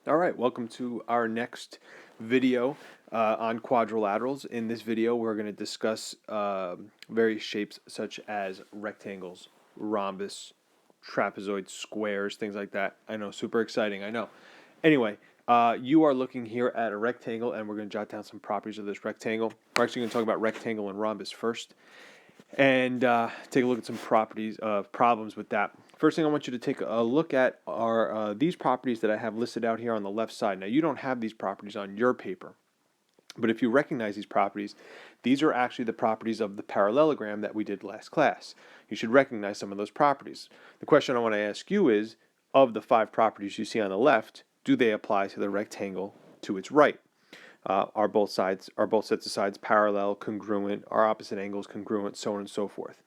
All right, welcome to our next video on quadrilaterals. In this video, we're going to discuss various shapes such as rectangles, rhombus, trapezoids, squares, things like that. I know, super exciting, I know. Anyway, you are looking here at a rectangle, and we're going to jot down some properties of this rectangle. We're actually going to talk about rectangle and rhombus first, and take a look at some properties of problems with that. First thing I want you to take a look at are these properties that I have listed out here on the left side. Now, you don't have these properties on your paper, but if you recognize these properties, these are actually the properties of the parallelogram that we did last class. You should recognize some of those properties. The question I want to ask you is, of the 5 properties you see on the left, do they apply to the rectangle to its right? Are both sets of sides parallel, congruent, are opposite angles congruent, so on and so forth?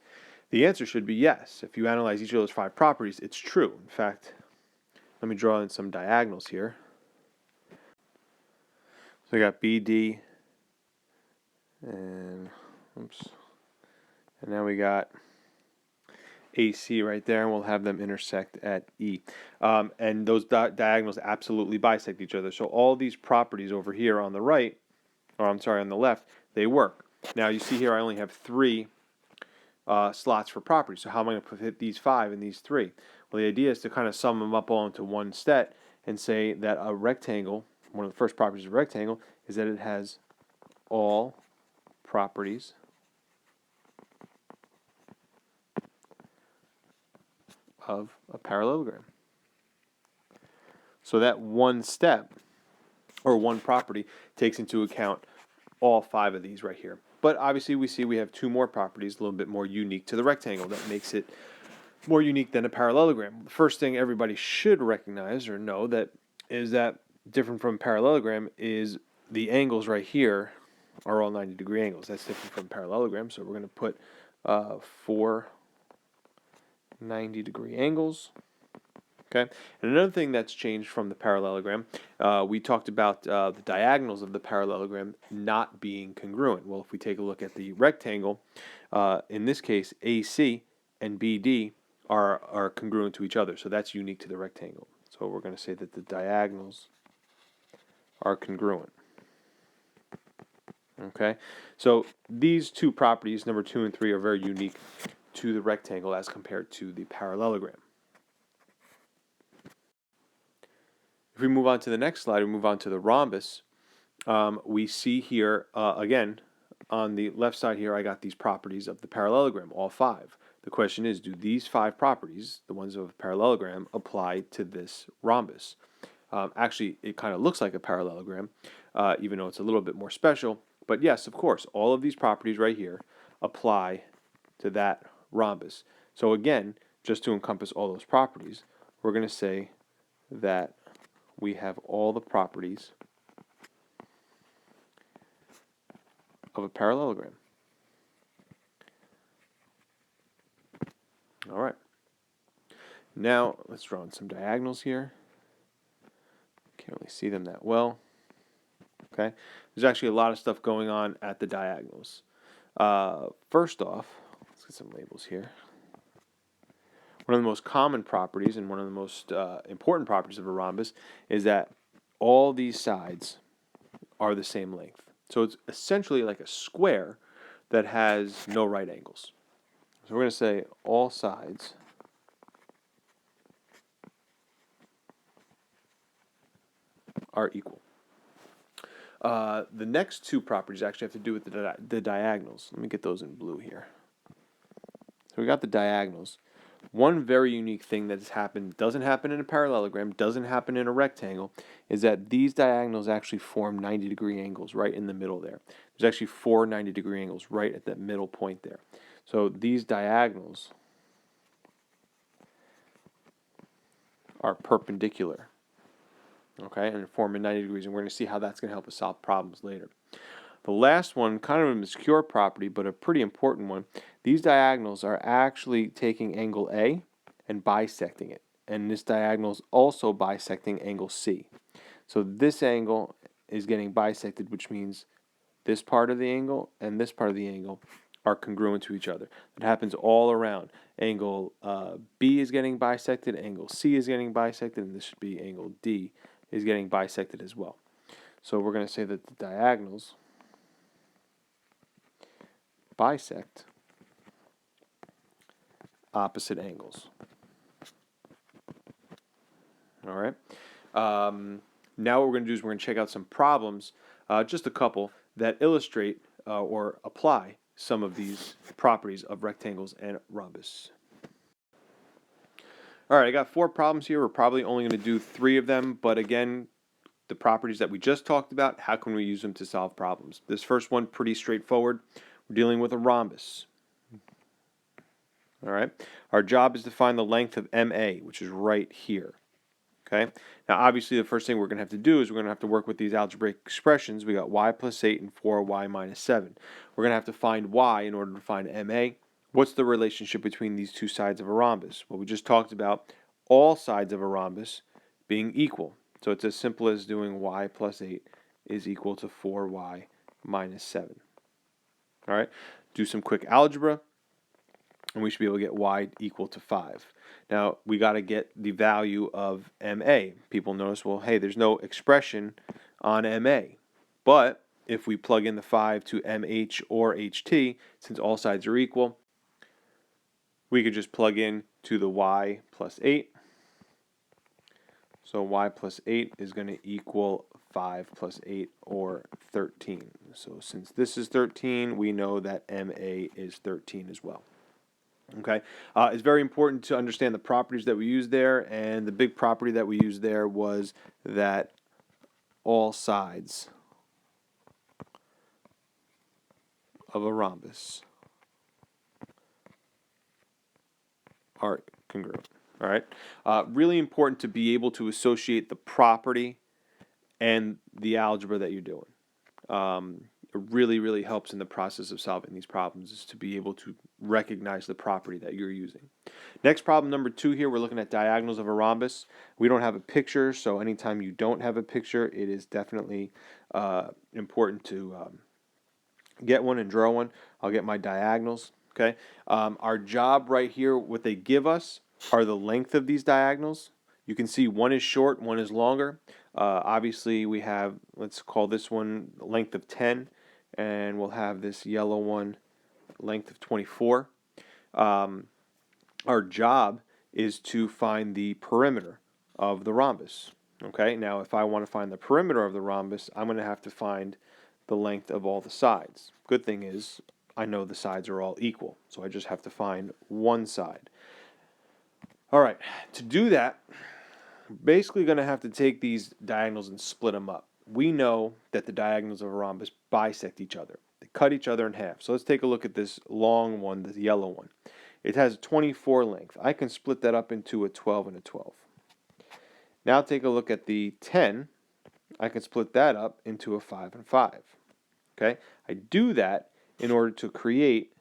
The answer should be yes. If you analyze each of those 5 properties, it's true. In fact, let me draw in some diagonals here. So we got BD, and now we got AC right there, and we'll have them intersect at E. And those diagonals absolutely bisect each other. So all these properties over here on the right, or I'm sorry, on the left, they work. Now you see here I only have 3 slots for properties. So how am I going to fit these 5 and these 3? Well, the idea is to kind of sum them up all into one set and say that a rectangle, one of the first properties of a rectangle, is that it has all properties of a parallelogram. So that one step, or one property, takes into account all 5 of these right here. But obviously we see we have 2 more properties, a little bit more unique to the rectangle, that makes it more unique than a parallelogram. The first thing everybody should recognize or know that is that different from parallelogram is the angles right here are all 90-degree angles. That's different from parallelogram, so we're going to put 4 90-degree angles. Okay, and another thing that's changed from the parallelogram, we talked about the diagonals of the parallelogram not being congruent. Well, if we take a look at the rectangle, in this case, AC and BD are congruent to each other, so that's unique to the rectangle. So we're going to say that the diagonals are congruent. Okay, so these 2 properties, number 2 and 3, are very unique to the rectangle as compared to the parallelogram. If we move on to the next slide, we move on to the rhombus. We see here, again, on the left side here, I got these properties of the parallelogram, all 5. The question is, do these 5 properties, the ones of a parallelogram, apply to this rhombus? Actually, it kind of looks like a parallelogram, even though it's a little bit more special. But yes, of course, all of these properties right here apply to that rhombus. So again, just to encompass all those properties, we're going to say that we have all the properties of a parallelogram. All right. Now, let's draw in some diagonals here. Can't really see them that well. Okay. There's actually a lot of stuff going on at the diagonals. First off, let's get some labels here. One of the most common properties and one of the most important properties of a rhombus is that all these sides are the same length. So it's essentially like a square that has no right angles. So we're going to say all sides are equal. The next 2 properties actually have to do with the diagonals. Let me get those in blue here. So we got the diagonals. One very unique thing that has happened, doesn't happen in a parallelogram, doesn't happen in a rectangle, is that these diagonals actually form 90-degree angles right in the middle there. There's actually 4 90-degree angles right at that middle point there. So these diagonals are perpendicular, okay, and form 90 degrees, and we're going to see how that's going to help us solve problems later. The last one, kind of an obscure property, but a pretty important one. These diagonals are actually taking angle A and bisecting it. And this diagonal is also bisecting angle C. So this angle is getting bisected, which means this part of the angle and this part of the angle are congruent to each other. It happens all around. Angle B is getting bisected, angle C is getting bisected, and this should be angle D is getting bisected as well. So we're going to say that the diagonals bisect opposite angles. All right. Now what we're going to do is we're going to check out some problems, just a couple, that illustrate or apply some of these properties of rectangles and rhombus. All right, I got 4 problems here. We're probably only going to do 3 of them, but again, the properties that we just talked about, how can we use them to solve problems? This first one, pretty straightforward. We're dealing with a rhombus. All right. Our job is to find the length of MA, which is right here. Okay. Now, obviously, the first thing we're going to have to do is we're going to have to work with these algebraic expressions. We got y plus 8 and 4y minus 7. We're going to have to find y in order to find MA. What's the relationship between these two sides of a rhombus? Well, we just talked about all sides of a rhombus being equal. So it's as simple as doing y plus 8 is equal to 4y minus 7. All right. Do some quick algebra, and we should be able to get y equal to 5. Now, we got to get the value of MA. People notice, well, hey, there's no expression on MA. But if we plug in the 5 to MH or HT, since all sides are equal, we could just plug in to the y plus 8. So y plus 8 is going to equal 5 plus 8, or 13. So since this is 13, we know that MA is 13 as well. Okay, it's very important to understand the properties that we use there, and the big property that we used there was that all sides of a rhombus are congruent. All right, really important to be able to associate the property and the algebra that you're doing. It really helps in the process of solving these problems, is to be able to recognize the property that you're using. Next, problem number 2 here, we're looking at diagonals of a rhombus. We don't have a picture, so anytime you don't have a picture, it is definitely important to get one and draw one. I'll get my diagonals. Okay, our job right here, what they give us are the length of these diagonals. You can see one is short, one is longer. Obviously, we have, let's call this one length of 10, and we'll have this yellow one length of 24. Our job is to find the perimeter of the rhombus. Okay, now if I want to find the perimeter of the rhombus, I'm going to have to find the length of all the sides. Good thing is, I know the sides are all equal, so I just have to find one side. All right, to do that, basically going to have to take these diagonals and split them up. We know that the diagonals of a rhombus bisect each other. They cut each other in half. So let's take a look at this long one, the yellow one. It has a 24 length. I can split that up into a 12 and a 12. Now take a look at the 10. I can split that up into a 5 and 5. Okay? I do that in order to create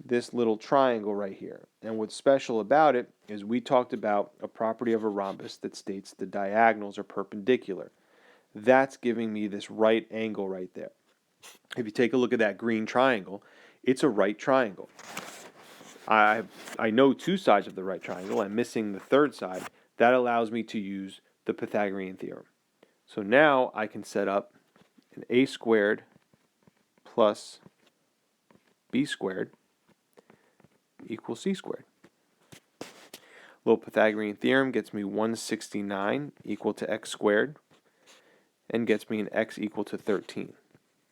this little triangle right here. And what's special about it is we talked about a property of a rhombus that states the diagonals are perpendicular. That's giving me this right angle right there. If you take a look at that green triangle, it's a right triangle. I know 2 sides of the right triangle. I'm missing the third side. That allows me to use the Pythagorean theorem. So now I can set up an a squared plus b squared equals c squared. Little Pythagorean theorem gets me 169 equal to x squared, and gets me an x equal to 13.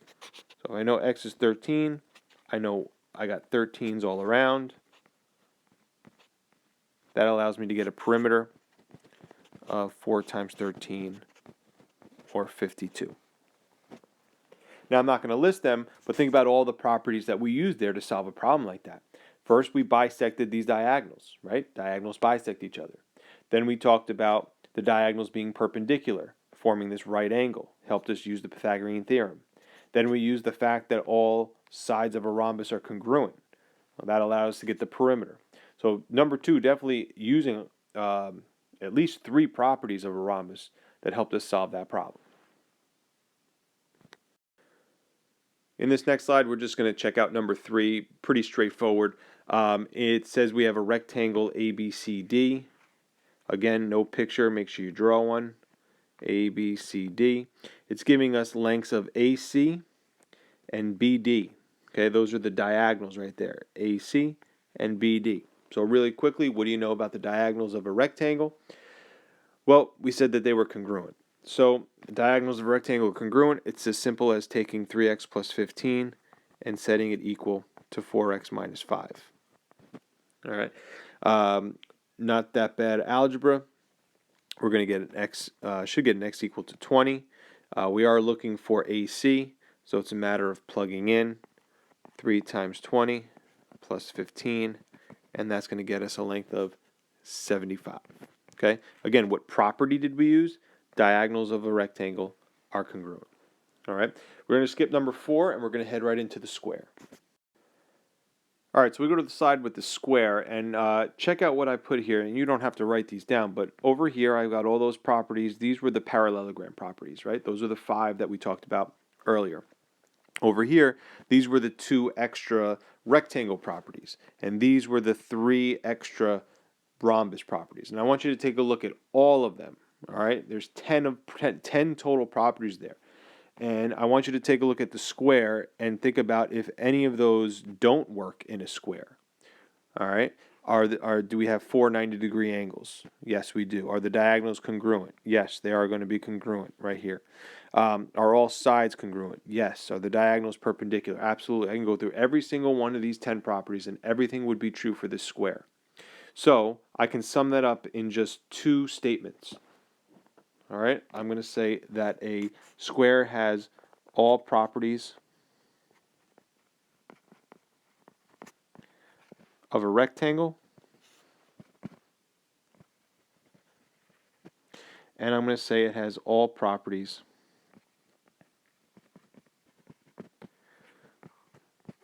So if I know x is 13, I know I got 13s all around. That allows me to get a perimeter of 4 times 13, or 52. Now I'm not going to list them, but think about all the properties that we use there to solve a problem like that. First, we bisected these diagonals, right? Diagonals bisect each other. Then we talked about the diagonals being perpendicular, forming this right angle. Helped us use the Pythagorean theorem. Then we used the fact that all sides of a rhombus are congruent. Well, that allows us to get the perimeter. So number 2, definitely using at least 3 properties of a rhombus that helped us solve that problem. In this next slide, we're just going to check out number 3. Pretty straightforward. It says we have a rectangle ABCD. Again, no picture. Make sure you draw one. A, B, C, D. It's giving us lengths of AC and BD. Okay, those are the diagonals right there, AC and BD. So really quickly, what do you know about the diagonals of a rectangle? Well, we said that they were congruent. So the diagonals of a rectangle are congruent. It's as simple as taking 3x plus 15 and setting it equal to 4x minus 5. All right, not that bad algebra. We're going to get an x, should get an x equal to 20. We are looking for AC, so it's a matter of plugging in 3 times 20 plus 15, and that's going to get us a length of 75. Okay, again, what property did we use? Diagonals of a rectangle are congruent. All right, we're going to skip number 4, and we're going to head right into the square. All right, so we go to the side with the square, and check out what I put here, and you don't have to write these down, but over here I've got all those properties. These were the parallelogram properties, right? Those are the 5 that we talked about earlier. Over here, these were the 2 extra rectangle properties, and these were the 3 extra rhombus properties. And I want you to take a look at all of them, all right? There's 10 total properties there. And I want you to take a look at the square and think about if any of those don't work in a square. All right? Do we have 4 90-degree angles? Yes, we do. Are the diagonals congruent? Yes, they are going to be congruent right here. Are all sides congruent? Yes. Are the diagonals perpendicular? Absolutely. I can go through every single one of these 10 properties, and everything would be true for this square. So I can sum that up in just 2 statements. All right, I'm going to say that a square has all properties of a rectangle, and I'm going to say it has all properties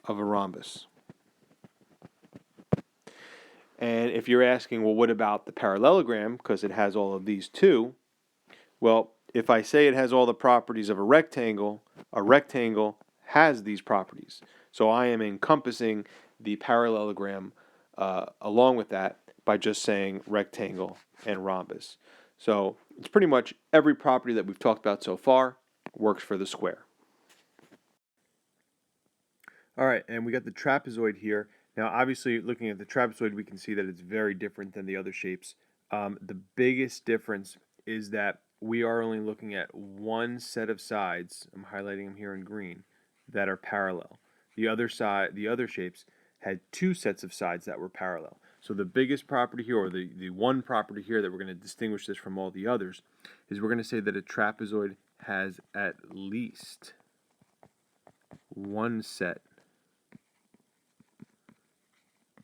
of a rhombus. And if you're asking, well, what about the parallelogram, because it has all of these too? Well, if I say it has all the properties of a rectangle has these properties. So I am encompassing the parallelogram along with that by just saying rectangle and rhombus. So it's pretty much every property that we've talked about so far works for the square. All right, and we got the trapezoid here. Now, obviously, looking at the trapezoid, we can see that it's very different than the other shapes. The biggest difference is that we are only looking at one set of sides, I'm highlighting them here in green, that are parallel. The other shapes had 2 sets of sides that were parallel. So the biggest property here, or the one property here that we're going to distinguish this from all the others, is we're going to say that a trapezoid has at least one set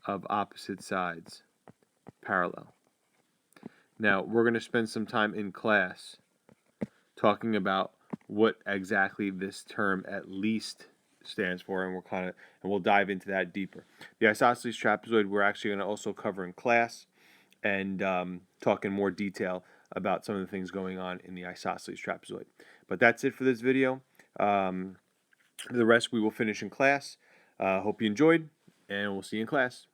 of opposite sides parallel. Now, we're going to spend some time in class talking about what exactly this term at least stands for, and we'll dive into that deeper. The isosceles trapezoid we're actually going to also cover in class and talk in more detail about some of the things going on in the isosceles trapezoid. But that's it for this video. The rest we will finish in class. Hope you enjoyed, and we'll see you in class.